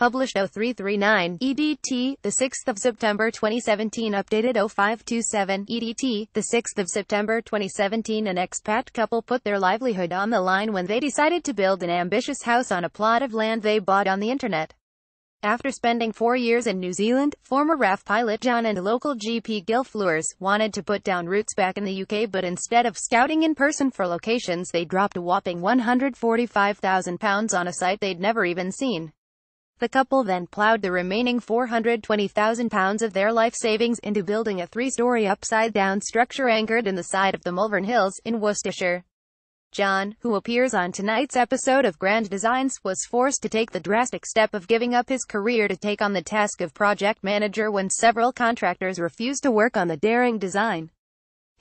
Published 0339 EDT, the 6th of September 2017. Updated 0527 EDT, the 6th of September 2017. An expat couple put their livelihood on the line when they decided to build an ambitious house on a plot of land they bought on the internet. After spending 4 years in New Zealand, former RAF pilot John and local GP Gil Fleurs wanted to put down roots back in the UK, but instead of scouting in person for locations, they dropped a whopping £145,000 on a site they'd never even seen. The couple then ploughed the remaining £420,000 of their life savings into building a three-storey upside-down structure anchored in the side of the Malvern Hills, in Worcestershire. John, who appears on tonight's episode of Grand Designs, was forced to take the drastic step of giving up his career to take on the task of project manager when several contractors refused to work on the daring design.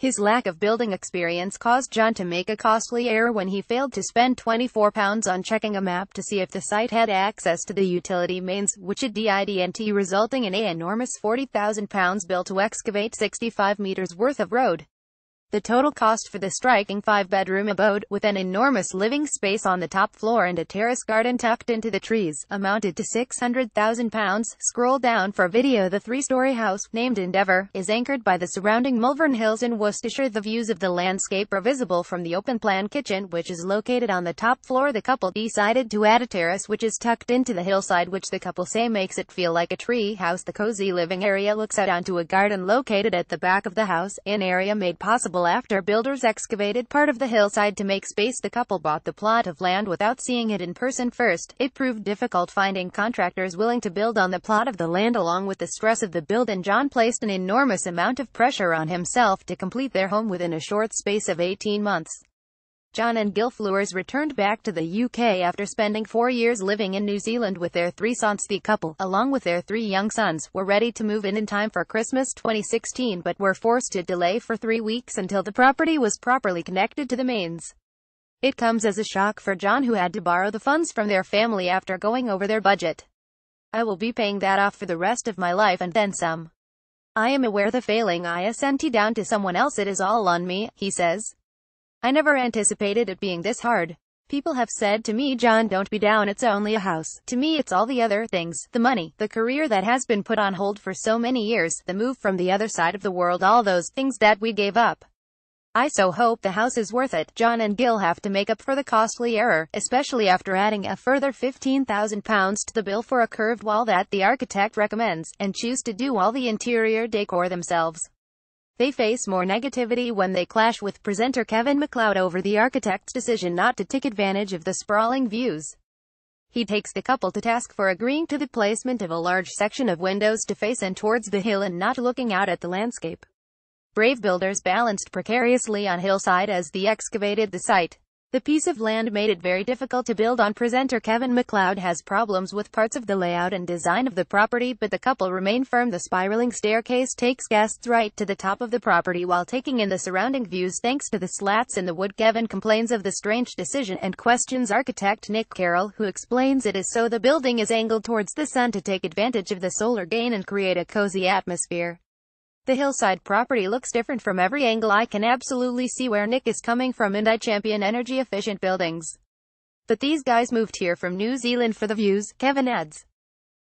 His lack of building experience caused John to make a costly error when he failed to spend £24 on checking a map to see if the site had access to the utility mains, which it didn't, resulting in an enormous £40,000 bill to excavate 65 metres worth of road. The total cost for the striking 5-bedroom abode, with an enormous living space on the top floor and a terrace garden tucked into the trees, amounted to £600,000. Scroll down for video. The three-story house, named Endeavour, is anchored by the surrounding Malvern Hills in Worcestershire. The views of the landscape are visible from the open-plan kitchen, which is located on the top floor. The couple decided to add a terrace which is tucked into the hillside, which the couple say makes it feel like a tree house. The cozy living area looks out onto a garden located at the back of the house, an area made possible after builders excavated part of the hillside to make space. The couple bought the plot of land without seeing it in person first. It proved difficult finding contractors willing to build on the plot of the land. Along with the stress of the build, and John placed an enormous amount of pressure on himself to complete their home within a short space of 18 months. John and Gil Fleurs returned back to the UK after spending 4 years living in New Zealand with their 3 sons. The couple, along with their 3 young sons, were ready to move in time for Christmas 2016, but were forced to delay for 3 weeks until the property was properly connected to the mains. It comes as a shock for John, who had to borrow the funds from their family after going over their budget. "I will be paying that off for the rest of my life and then some. I am aware the failing I sent it down to someone else. It is all on me," he says. "I never anticipated it being this hard. People have said to me, 'John, don't be down, it's only a house.' To me it's all the other things, the money, the career that has been put on hold for so many years, the move from the other side of the world, all those things that we gave up. I so hope the house is worth it." John and Gil have to make up for the costly error, especially after adding a further £15,000 to the bill for a curved wall that the architect recommends, and choose to do all the interior decor themselves. They face more negativity when they clash with presenter Kevin MacLeod over the architect's decision not to take advantage of the sprawling views. He takes the couple to task for agreeing to the placement of a large section of windows to face and towards the hill and not looking out at the landscape. Brave builders balanced precariously on hillside as they excavated the site. The piece of land made it very difficult to build on. Presenter Kevin MacLeod has problems with parts of the layout and design of the property, but the couple remain firm. The spiraling staircase takes guests right to the top of the property while taking in the surrounding views thanks to the slats in the wood. Kevin complains of the strange decision and questions architect Nick Carroll, who explains it is so the building is angled towards the sun to take advantage of the solar gain and create a cozy atmosphere. "The hillside property looks different from every angle. I can absolutely see where Nick is coming from, and I champion energy-efficient buildings. But these guys moved here from New Zealand for the views," Kevin adds.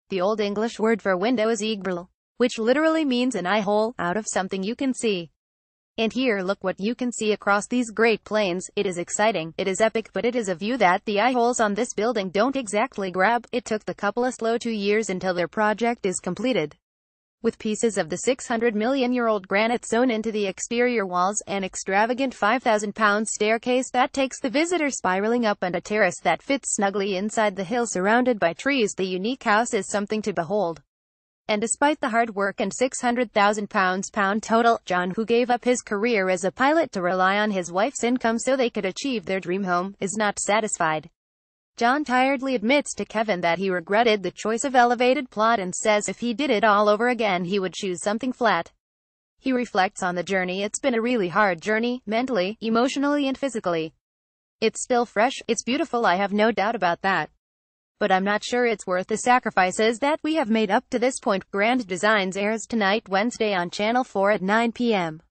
The Old English word for window is eagle, which literally means an eye hole out of something you can see. And here, look what you can see across these great plains. It is exciting, it is epic, but it is a view that the eye holes on this building don't exactly grab. It took the couple a slow 2 years until their project is completed. With pieces of the 600-million-year-old granite sewn into the exterior walls, an extravagant £5,000 staircase that takes the visitor spiraling up, and a terrace that fits snugly inside the hill surrounded by trees, the unique house is something to behold. And despite the hard work and £600,000 total, John, who gave up his career as a pilot to rely on his wife's income so they could achieve their dream home, is not satisfied. John tiredly admits to Kevin that he regretted the choice of elevated plot and says if he did it all over again he would choose something flat. He reflects on the journey. "It's been a really hard journey, mentally, emotionally and physically. It's still fresh, it's beautiful, I have no doubt about that. But I'm not sure it's worth the sacrifices that we have made up to this point." Grand Designs airs tonight, Wednesday on Channel 4 at 9 p.m.